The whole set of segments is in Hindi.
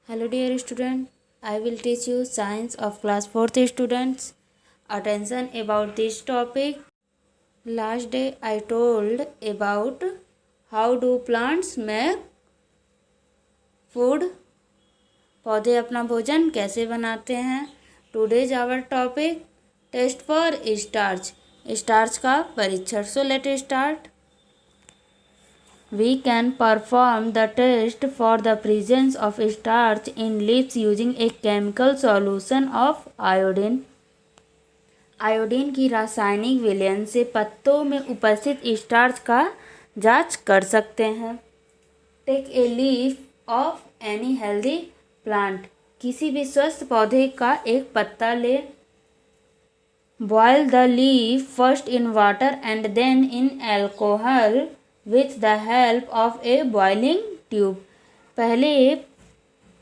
Hello dear student, I will teach you science of class 4th students. Attention about this topic. Last day I told about how do plants make food. पौधे अपना भोजन कैसे बनाते हैं. Today's our topic test for starch. Starch का परीक्षण. So let's start. We can perform the test for the presence of starch in leaves using a chemical solution of iodine. Iodine की रासायनिक विलयन से पत्तों में उपस्थित स्टार्च का जांच कर सकते हैं. Take a leaf of any healthy plant. किसी भी स्वस्थ पौधे का एक पत्ता ले. Boil the leaf first in water and then in alcohol with the help of a boiling tube. पहले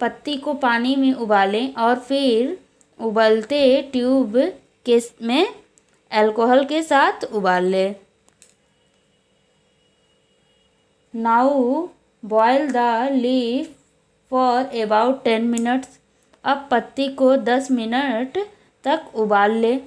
पत्ती को पानी में उबालें और फिर उबलते ट्यूब के में अल्कोहल के साथ उबाल लें. Now boil the leaf for about 10 minutes. अब पत्ती को 10 मिनट तक उबाल लें.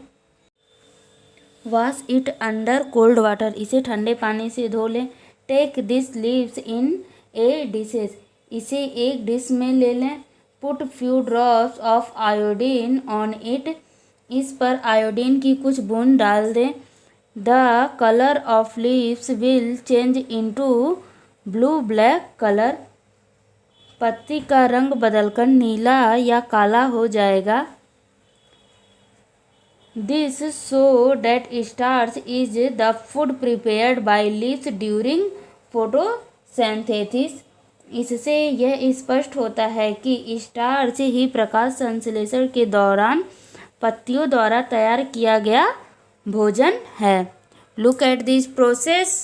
Wash it under cold water. इसे ठंडे पानी से धो लें. Take this leaves in a dishes. इसे एक डिश में ले लें. Put few drops of iodine on it. इस पर आयोडीन की कुछ बूंद डाल दें. The colour of leaves will change into blue black colour. पत्ती का रंग बदलकर नीला या काला हो जाएगा. This so that starch is the food prepared by leaves during photosynthesis. इससे यह स्पष्ट होता है कि स्टार्च ही प्रकाश संश्लेषण के दौरान पत्तियों द्वारा तैयार किया गया भोजन है. Look at this process.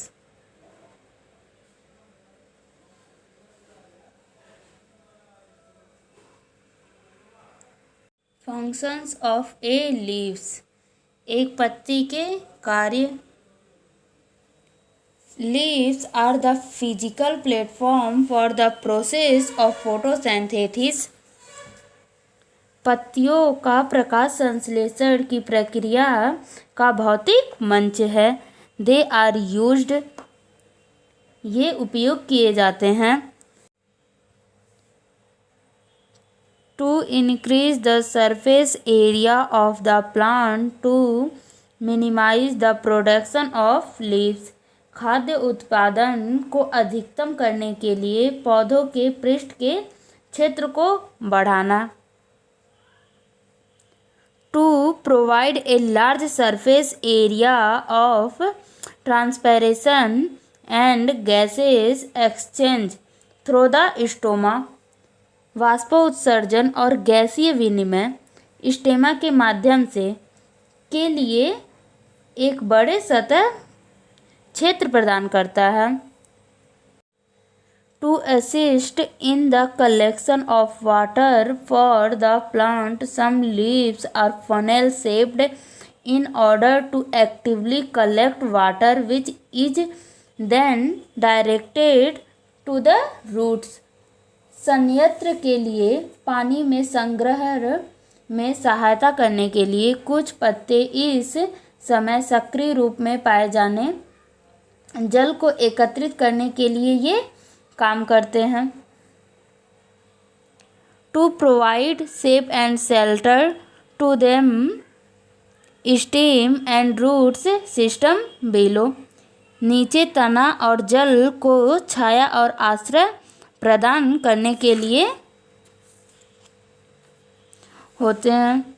Functions of a leaves. एक पत्ती के कार्य. Leaves are the physical platform for the process of photosynthesis. पत्तियों का प्रकाश संश्लेषण की प्रक्रिया का भौतिक मंच है. They are used. ये उपयोग किए जाते हैं. To increase the surface area of the plant to minimize the production of leaves. खाद्य उत्पादन को अधिकतम करने के लिए पौधों के पृष्ठ के क्षेत्र को बढ़ाना. To provide a large surface area of transpiration and gases exchange through the stoma. वाष्पोत्सर्जन और गैसीय विनिमय स्टेमा के माध्यम से के लिए एक बड़े सतह क्षेत्र प्रदान करता है. To assist in the collection of water for the plant some leaves are funnel shaped in order to actively collect water which is then directed to the roots. संयंत्र के लिए पानी में संग्रहण में सहायता करने के लिए कुछ पत्ते इस समय सक्रिय रूप में पाए जाने जल को एकत्रित करने के लिए ये काम करते हैं. To provide shape and shelter to them stem and roots system below. नीचे तना और जल को छाया और आश्रय प्रदान करने के लिए होते हैं.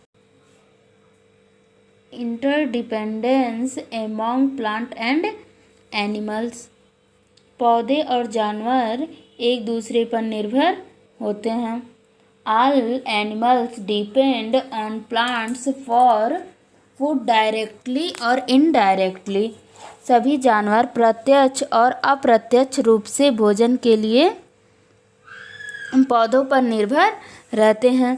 Interdependence among plant and animals. पौधे और जानवर एक दूसरे पर निर्भर होते हैं. All animals depend on plants for food directly और इनडायरेक्टली. सभी जानवर प्रत्यक्ष और अप्रत्यक्ष रूप से भोजन के लिए पौधों पर निर्भर रहते हैं.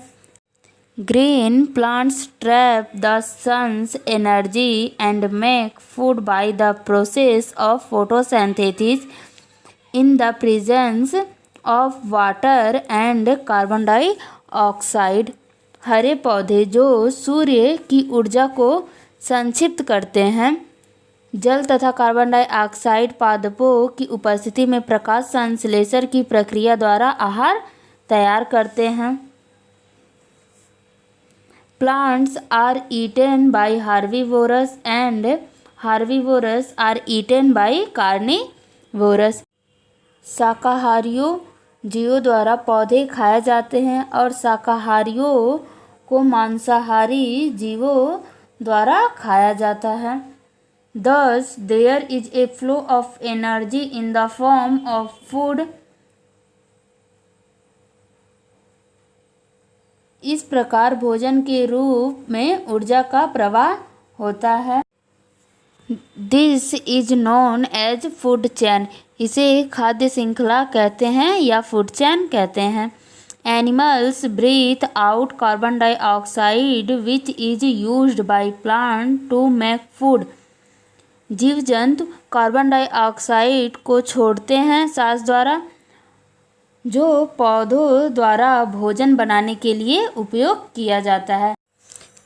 Green plants trap the sun's energy and make food by the process of photosynthesis in the presence of water and carbon dioxide. हरे पौधे जो सूर्य की ऊर्जा को संक्षिप्त करते हैं, जल तथा कार्बन डाइऑक्साइड पादपों की उपस्थिति में प्रकाश संश्लेषण की प्रक्रिया द्वारा आहार तैयार करते हैं। Plants are eaten by herbivores and herbivores are eaten by carnivores. शाकाहारियों जीवों द्वारा पौधे खाए जाते हैं और शाकाहारियों को मांसाहारी जीवों द्वारा खाया जाता है। Thus, there is a flow of energy in the form of food. इस प्रकार भोजन के रूप में ऊर्जा का प्रवाह होता है। This is known as food chain. इसे खाद्य श्रृंखला कहते हैं या फूड चैन कहते हैं। Animals breathe out carbon dioxide which is used by plant to make food. जीव जंतु कार्बन डाइऑक्साइड को छोड़ते हैं सांस द्वारा, जो पौधों द्वारा भोजन बनाने के लिए उपयोग किया जाता है।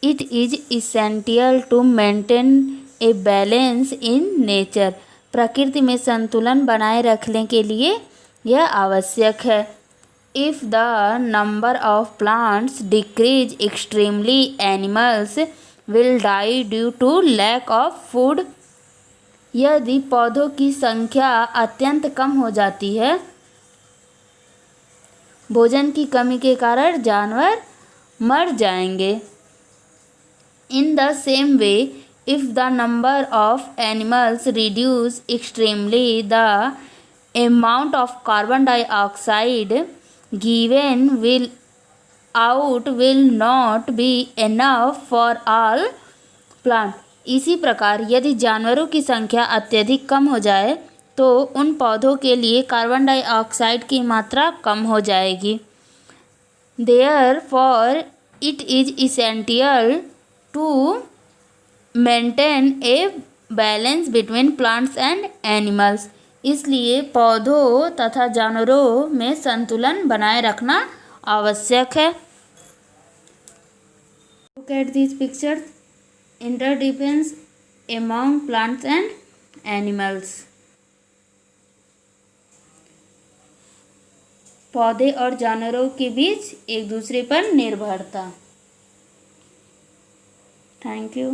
It is essential to maintain a balance in nature. प्रकृति में संतुलन बनाए रखने के लिए यह आवश्यक है। If the number of plants decrease extremely, animals will die due to lack of food. यदि पौधों की संख्या अत्यंत कम हो जाती है, भोजन की कमी के कारण जानवर मर जाएंगे। In the same way, if the number of animals reduce extremely, the amount of carbon dioxide given will out will not be enough for all plant. इसी प्रकार यदि जानवरों की संख्या अत्यधिक कम हो जाए तो उन पौधों के लिए कार्बन डाइऑक्साइड की मात्रा कम हो जाएगी। Therefore it is essential to maintain a balance between plants and animals. इसलिए पौधों तथा जानवरों में संतुलन बनाए रखना आवश्यक है। Look at these pictures. Interdependence among plants and animals. पौधे और जानवरों के बीच एक दूसरे पर निर्भरता। Thank you.